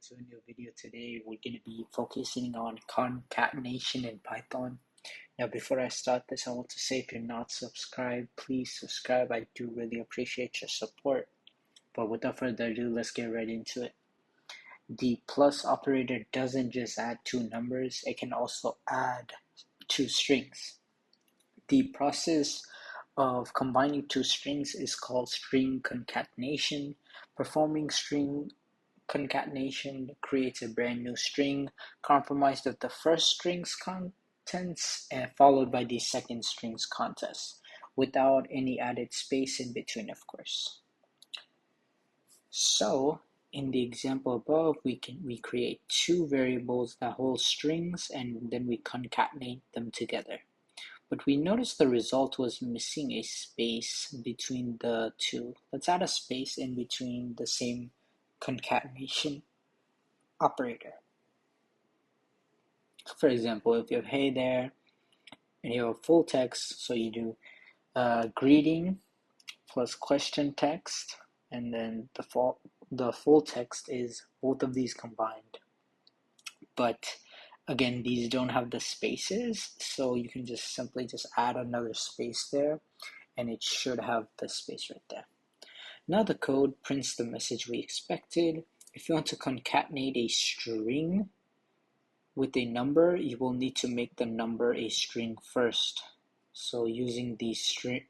to a new video. Today we're going to be focusing on concatenation in Python. Now before I start this, I want to say if you're not subscribed, please subscribe. I do really appreciate your support. But without further ado, let's get right into it. The plus operator doesn't just add two numbers, it can also add two strings. The process of combining two strings is called string concatenation. Performing string concatenation creates a brand new string comprised of the first string's contents and followed by the second string's contents, without any added space in between, of course. So in the example above, we create two variables that hold strings and then we concatenate them together. But we noticed the result was missing a space between the two. Let's add a space in between the same concatenation operator. For example, if you have hey there and you have full text, so you do greeting plus question text, and then the full text is both of these combined. But again, these don't have the spaces, so you can just simply add another space there and it should have the space right there. Now the code prints the message we expected. If you want to concatenate a string with a number, you will need to make the number a string first. So using the str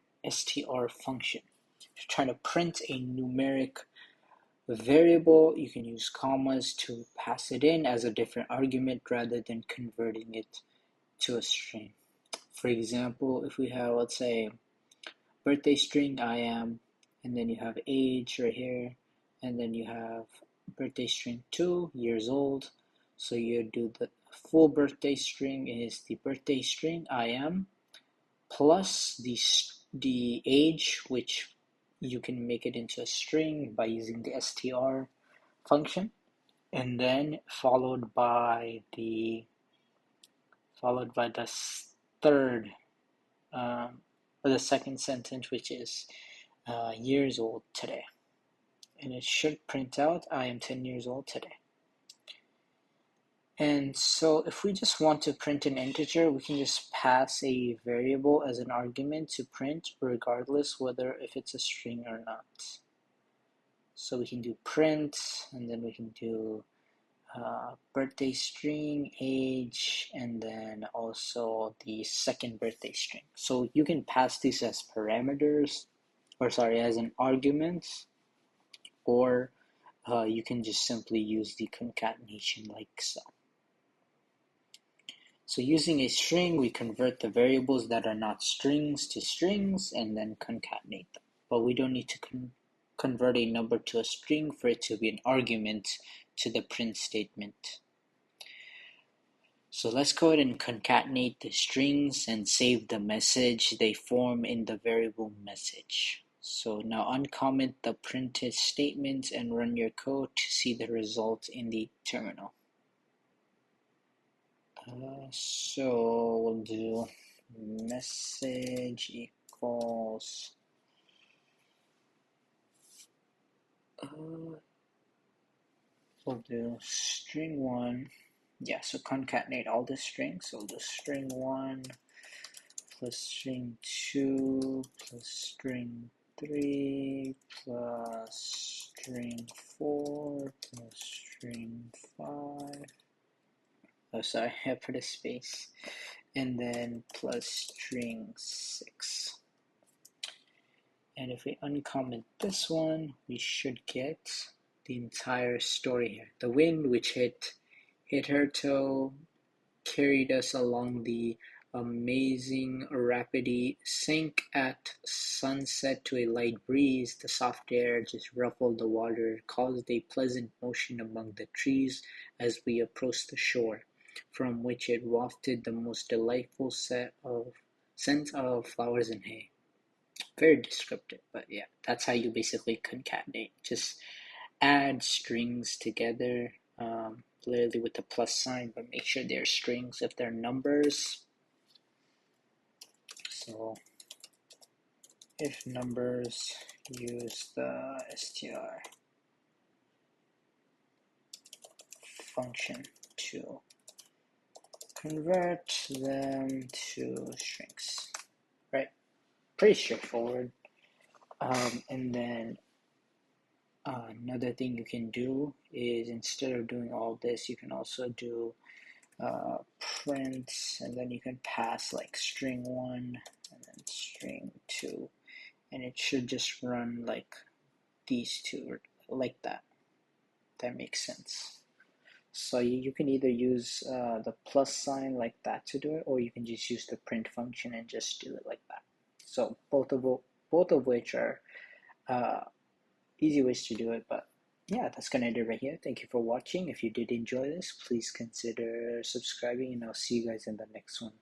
function. If you're trying to print a numeric variable, you can use commas to pass it in as a different argument rather than converting it to a string. For example, if we have, let's say, birthday string I am, and then you have age right here, and then you have birthday string 2 years old. So you do the full birthday string is the birthday string I am plus the age, which you can make it into a string by using the str function, and then followed by the third or the second sentence, which is years old today, and it should print out I am 10 years old today. And so if we just want to print an integer, we can just pass a variable as an argument to print, regardless whether if it's a string or not. So we can do print, and then we can do birthday string, age, and then also the second birthday string. So you can pass these as parameters, as an argument, or you can just simply use the concatenation like so. So using a string, we convert the variables that are not strings to strings and then concatenate them. But we don't need to convert a number to a string for it to be an argument to the print statement. So let's go ahead and concatenate the strings and save the message they form in the variable message. So now uncomment the printed statements and run your code to see the result in the terminal. So we'll do message equals we'll do string 1. Yeah, so concatenate all the strings. So we'll do string 1 plus string 2 plus string 3 plus string 4 plus string 5. Oh, sorry, I put a space. And then plus string 6. And if we uncomment this one, we should get the entire story here. The wind which hit her toe, carried us along the amazing rapidity, sank at sunset to a light breeze. The soft air just ruffled the water, caused a pleasant motion among the trees as we approached the shore, from which it wafted the most delightful scent of flowers and hay. Very descriptive, but yeah, that's how you basically concatenate. Just add strings together, literally with the plus sign, but make sure they're strings. If they're numbers, so if numbers, use the str. function to convert them to strings, right? Pretty straightforward. And then another thing you can do is, instead of doing all this, you can also do print, and then you can pass like string1 and then string2, and it should just run like these two, like that. That makes sense. So you can either use the plus sign like that to do it, or you can just use the print function and just do it like that. So both of which are easy ways to do it. But yeah, that's gonna do it right here. Thank you for watching. If you did enjoy this, please consider subscribing, and I'll see you guys in the next one.